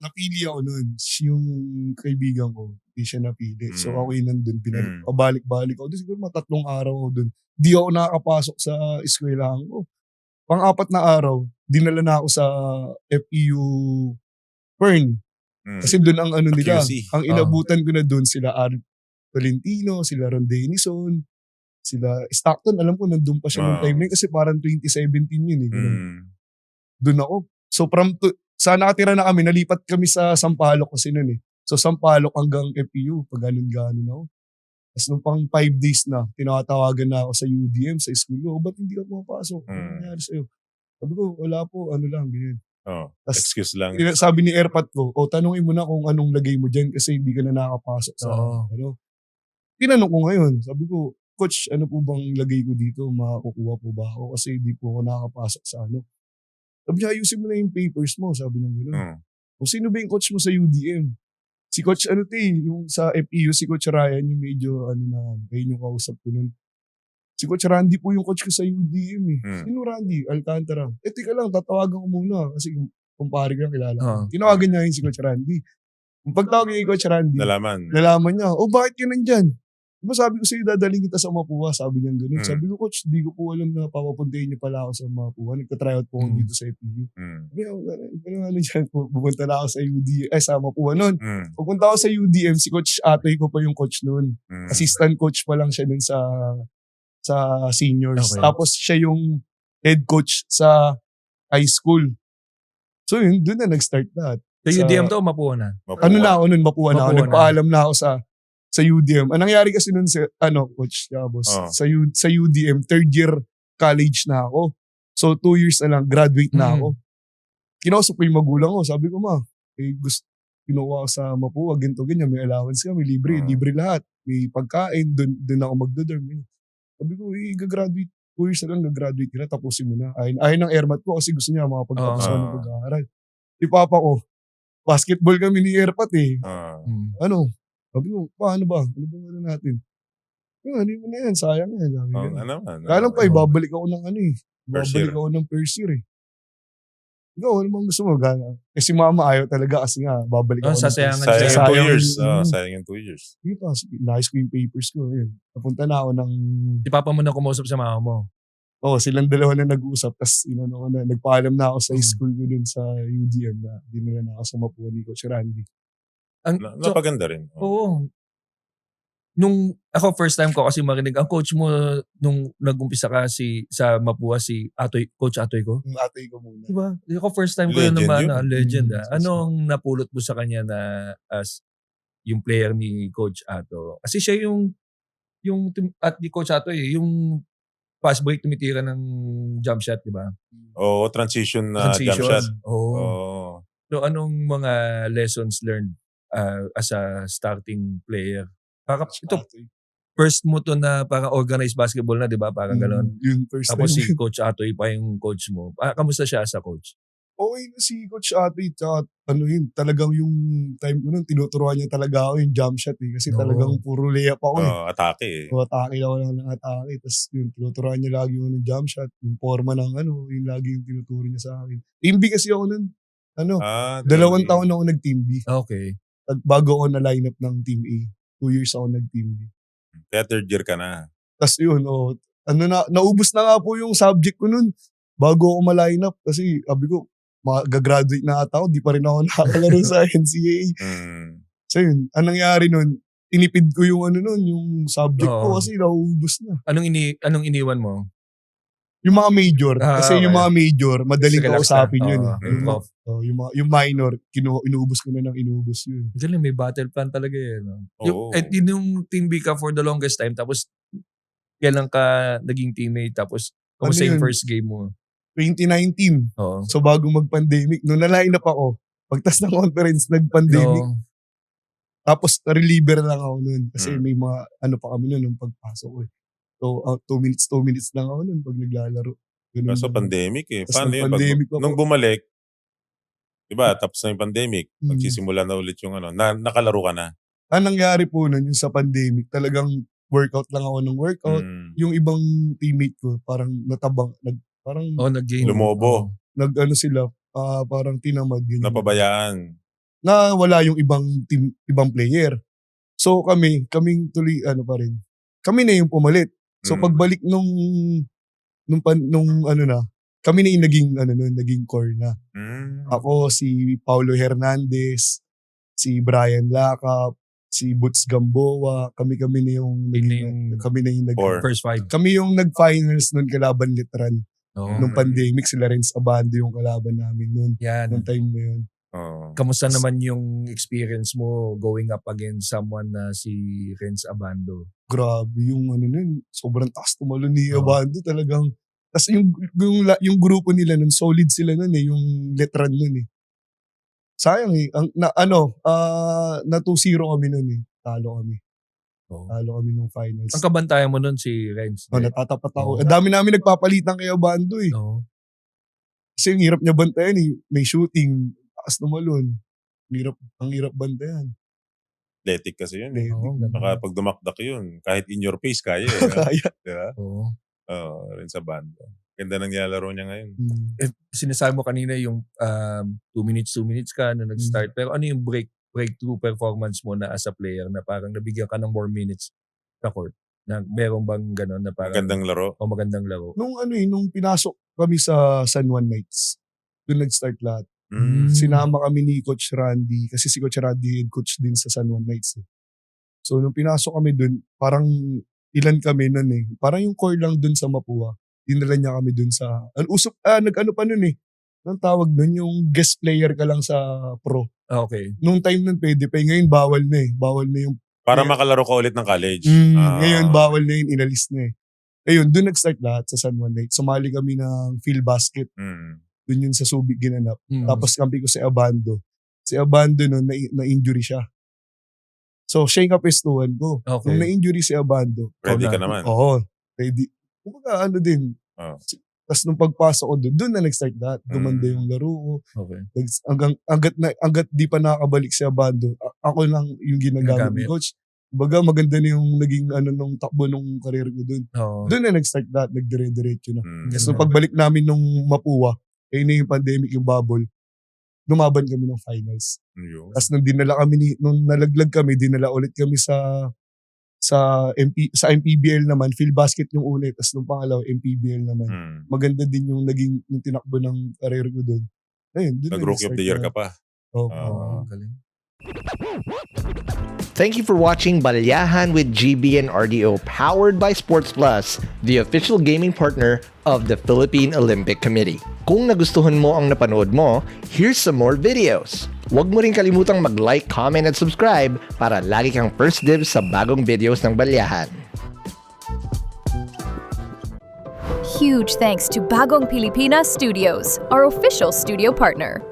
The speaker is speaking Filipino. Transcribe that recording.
napili ako nun. Yung kaibigan ko, hindi siya napili. So ako yung nandun, pabalik-balik ako. Siguro mga 3 araw ako dun. Di ako nakakapasok sa eskwelahan ko. Pang-4 na araw, dinala na ako sa FEU Fern. Kasi dun ang ano nila, ang inabutan ko na dun sila Art Tolentino, sila Ron Denison, sila Stockton. Alam ko nandun pa siya nung time na yun kasi parang 2017 yun eh. Dun ako. So sa nakatira na kami, nalipat kami sa Sampaloc kasi nun eh. So Sampaloc hanggang FEU, pag ganun-ganun ako. Tapos nung pang 5 days na, tinatawagan na ako sa UDM, sa school ko, ba't hindi ka pumapasok? Ano nangyari sa'yo? Sabi ko, wala po, ano lang, ganyan. Excuse lang. Sabi ni Airpat ko, tanungin mo na kung anong lagay mo dyan kasi hindi ka na nakapasok sa ano. Tinanong ko ngayon, sabi ko, Coach, ano po bang lagay ko dito? Makakukuha po ba ako? Kasi hindi po ako nakapasok sa ano. Sabi niya, ayusin mo na yung papers mo, sabi niya gano'n. O sino ba yung coach mo sa UDM? Si Coach yung sa FEU, si Coach Ryan, yung medyo ayun yung kausap ko nun. Si Coach Randy po yung coach ko sa UDM eh. Sino Randy? Alcantara. Teka lang, tatawagan ko muna kasi kumpare ko lang kilala ko. Tinawagan niya yun si Coach Randy. Kung pagtawag niya yung Coach Randy, nalaman niya, bakit ka nandyan? Diba sabi ko sa'yo, dadaling kita sa Mapua, sabi niya gano'n. Sabi ko, Coach, di ko po alam na papapuntahin niyo pala ako sa Mapua. Nagka-tryout po ako dito sa FEU. Sabi ko, pupunta na ako sa UDM, sa Mapua nun. Pupunta ako sa UDM, si Coach Atoy ko pa yung coach nun. Assistant coach pa lang siya nun sa seniors. Okay. Tapos siya yung head coach sa high school. So yun, doon na nag-start lahat. Sa UDM to, Mapua na? Ano na ako nun, Mapua na ako. Nagpaalam na ako sa UDM. Ang nangyari kasi nun sa, Coach Yabos, sa UDM, 3rd year college na ako. So 2 years na lang, graduate na ako. Kinausap ko yung magulang ko. Sabi ko, ma, kinuha ko sa Mapua, ganyan, may allowance kami, libre lahat. May pagkain, dun ako magdodorm. Sabi ko, gagraduate. 2 years na lang, gagraduate ka na, tapusin mo na. Ayun ng airmat ko kasi gusto niya makapagtapos ako ng pag-aaral. Si papa ko, basketball kami ni Airpat eh. Sabi ko, paano ba? Ano ba natin? Hindi mo na yan, sayang yan. Kaya lang pa, babalik ako ng babalik ako ng first year eh. Ikaw, ano bang gusto mo? Si mama ayaw talaga kasi nga, babalik ako. Sayang yung 2 years. Sayang yung 2 years. Sige pa, nais ko yung papers ko. Napunta na ako ng... Si papa mo na kumusap sa mama mo? Oo, silang dalawa na nag-uusap. Tapos nagpaalam na ako sa school ko dun sa UDM na dinala na ako sa Mapua ni Coach Randy. Napaganda rin. Oo. Nung ako first time ko kasi marinig, ang coach mo nung nag-umpisa ka sa Mapua, si Coach Atoy ko? Yung Atoy ko muna. Diba? Ako first time ko yun naman, legend. Anong napulot mo sa kanya na as yung player ni Coach Ato? Kasi siya yung at ni Coach Atoy, yung fast break tumitira ng jump shot, diba? Oo, transition jump shot. Oo. So anong mga lessons learned as a starting player? Ito, first mo to na parang organized basketball na, di ba? Parang gano'n. Tapos si Coach Atoy pa yung coach mo. Kamusta siya as a coach? Okay na si Coach Atoy. Tsaka talagang yung time ko nun, tinuturuan niya talaga ako yung jump shot eh. Kasi talagang puro layup ako eh. Atake eh. Atake ako lang ng atake. Tapos yun, tinuturuan niya lagi yung jump shot. Yung forma ng yung lagi yung tinuturo niya sa akin. Team B kasi ako nun. 2 taon ako nag-Team B. Okay. At bago ako na-line up ng Team A. 2 years ako nag-Team B. Kaya 3rd year ka na. Tapos yun, naubos na nga po yung subject ko nun. Bago ako ma-line up. Kasi sabi ko, gagraduate na ata ako, di pa rin ako nakakalaro sa NCAA. So yun, anong nangyari nun, tinipid ko yung yung subject ko kasi naubos na. Anong iniwan mo? Yung mga major. Kasi yung mga major, madaling kausapin yun. Yung minor, inuubos ko na ng inuubos yun. Galing, may battle plan talaga yun. Yung Team B ka for the longest time, tapos kailan ka naging teammate, tapos kamusta yung first game mo? 2019. So bago mag-pandemic, nung na-line up ako, pagtas ng conference, nag-pandemic. Tapos reliever lang ako nun. Kasi may mga pa kami nun nung pagpasok ko eh. So, 2 minutes lang ako nun pag naglalaro. Kaso pandemic eh. Paano yun? Nung bumalik, diba, tapos na yung pandemic, magsisimula na ulit yung nakalaro ka na. Ang nangyari po nun, yung sa pandemic, talagang workout lang ako ng workout. Yung ibang teammate ko, parang natabang, nag-gain. Lumobo. Sila, parang tinamad. Napabayaan. na wala yung ibang team, ibang player. So kaming tuloy pa rin. Kami na yung pumalit. So pagbalik nung kami na yung naging core na. Ako, si Paulo Hernandez, si Brian Lacap, si Boots Gamboa, kami na yung First five. kami yung nag-finals nun kalaban Litran. Nung pandemic, sila Renz Abando yung kalaban namin nun. Yan. Nung time na yun. Kamusta naman yung experience mo going up against someone na si Renz Abando? Grabe yung nun, sobrang taas tumalon ni Abando talagang. Tapos yung grupo nila nun, solid sila nun yung Letran nun Sayang na 2-0 kami nun Talo kami. Talo kami nung finals. Ang kabantayan mo nun si Renz. Natatapat ako. Ang dami namin nagpapalitan kay Abando Kasi yung hirap niya bantayan May shooting, taas tumalon. Ang hirap bantayan. Athletic kasi yun. Ganun. Pag dumakdak yun, kahit in your face, kaya. Kaya. Diba? Rin sa bando. Ganda ng nilalaro niya ngayon. Sinasabi mo kanina yung 2 minutes ka na nag-start. Pero ano yung breakthrough performance mo na as a player na parang nabigyan ka ng more minutes sa court? Na meron bang gano'n na parang Magandang laro. magandang laro? Nung pinasok kami sa San Juan Knights, doon nag-start lahat. Sinama kami ni Coach Randy kasi si Coach Randy head coach din sa San Juan Knights. So nung pinasok kami doon, parang ilan kami nun Parang yung core lang doon sa Mapua. Dinala niya kami doon sa nag-ano pa nun Anong tawag doon? Yung guest player ka lang sa pro. Okay. Nung time nun pwede pa. Ngayon bawal na Bawal na yung Para makalaro ka ulit ng college. ngayon bawal na yun, inalis na Ayun, doon nag-start lahat sa San Juan Knights. Sumali kami ng field basket. Doon yun sa Subic ginanap. Tapos kampi ko si Abando. Si Abando nun, na-injury siya. So, siya yung kapestuhan ko. Okay. Nung na-injury si Abando. Ready ka naman. Oo. Ready. Kumbaga din. Tapos nung pagpasok ko doon na nag-start lahat. Gumanda yung laro ko. Okay. Hanggat di pa nakakabalik si Abando, ako lang yung ginagamit ni Coach. Baga maganda na yung naging nung takbo nung career ko doon. Doon na nag-start lahat, nagdire-diretso na. Tapos nung pagbalik namin nung Mapua, na yung pandemic, yung bubble, lumaban kami ng finals. Tapos nung nalaglag kami, dinala ulit kami sa MPBL naman, field basket yung una, tapos nung pangalawa, MPBL naman. Maganda din yung naging yung tinakbo ng career ko doon. Ayun, Nag-rookie of the year ka pa. Galing. Thank you for watching Balyahan with GB and RDO, powered by Sports Plus, the official gaming partner of the Philippine Olympic Committee. Kung nagustuhan mo ang napanood mo, here's some more videos. Huwag mo rin kalimutang mag-like, comment at subscribe para lagi kang first dibs sa bagong videos ng Balyahan. Huge thanks to Bagong Pilipinas Studios, our official studio partner.